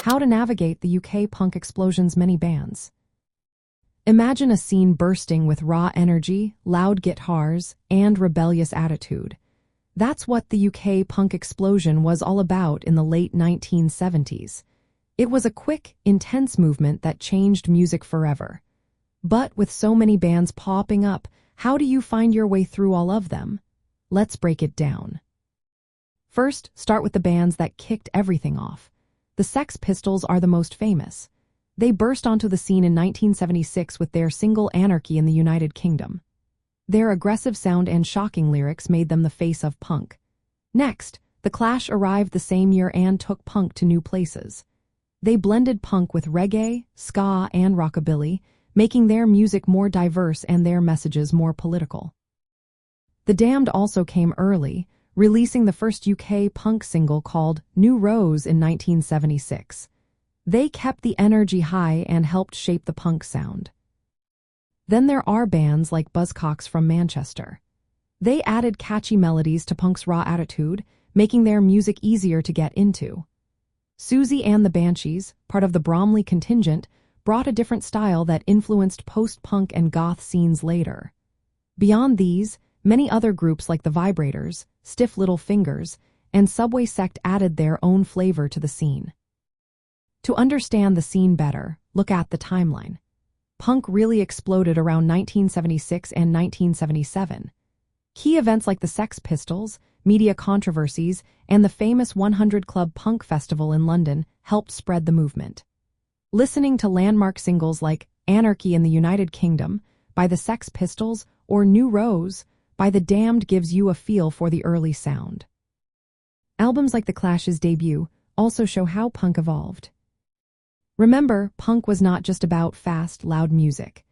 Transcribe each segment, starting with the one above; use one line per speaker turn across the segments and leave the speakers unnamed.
How to navigate the UK punk explosion's many bands. Imagine a scene bursting with raw energy, loud guitars, and rebellious attitude. That's what the UK punk explosion was all about in the late 1970s. It was a quick, intense movement that changed music forever. But with so many bands popping up, how do you find your way through all of them? Let's break it down. First, start with the bands that kicked everything off. The Sex Pistols are the most famous. They burst onto the scene in 1976 with their single Anarchy in the United Kingdom. Their aggressive sound and shocking lyrics made them the face of punk. Next, The Clash arrived the same year and took punk to new places. They blended punk with reggae, ska, and rockabilly, making their music more diverse and their messages more political. The Damned also came early, releasing the first UK punk single called New Rose in 1976. They kept the energy high and helped shape the punk sound. Then there are bands like Buzzcocks from Manchester. They added catchy melodies to punk's raw attitude, making their music easier to get into. Susie and the Banshees, part of the Bromley contingent, brought a different style that influenced post-punk and goth scenes later. Beyond these, many other groups like the Vibrators, Stiff Little Fingers, and Subway Sect added their own flavor to the scene. To understand the scene better, look at the timeline. Punk really exploded around 1976 and 1977. Key events like the Sex Pistols, media controversies, and the famous 100 Club Punk Festival in London helped spread the movement. Listening to landmark singles like Anarchy in the United Kingdom by the Sex Pistols or New Rose by the Damned gives you a feel for the early sound. Albums like The Clash's debut also show how punk evolved. Remember, punk was not just about fast, loud music.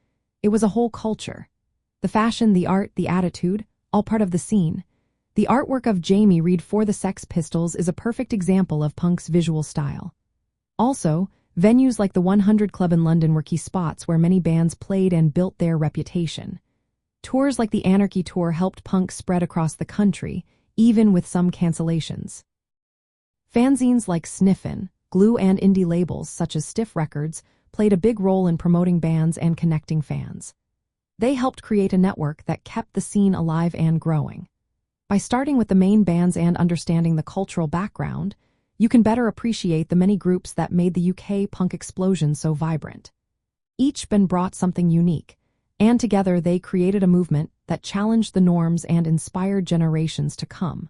It was a whole culture. The fashion, the art, the attitude, all part of the scene. The artwork of Jamie Reed for the Sex Pistols is a perfect example of punk's visual style. Also, venues like the 100 Club in London were key spots where many bands played and built their reputation. Tours like the Anarchy Tour helped punk spread across the country, even with some cancellations. Fanzines like Sniffin', Glue, and indie labels such as Stiff Records played a big role in promoting bands and connecting fans. They helped create a network that kept the scene alive and growing. By starting with the main bands and understanding the cultural background, you can better appreciate the many groups that made the UK punk explosion so vibrant. Each band brought something unique, and together they created a movement that challenged the norms and inspired generations to come.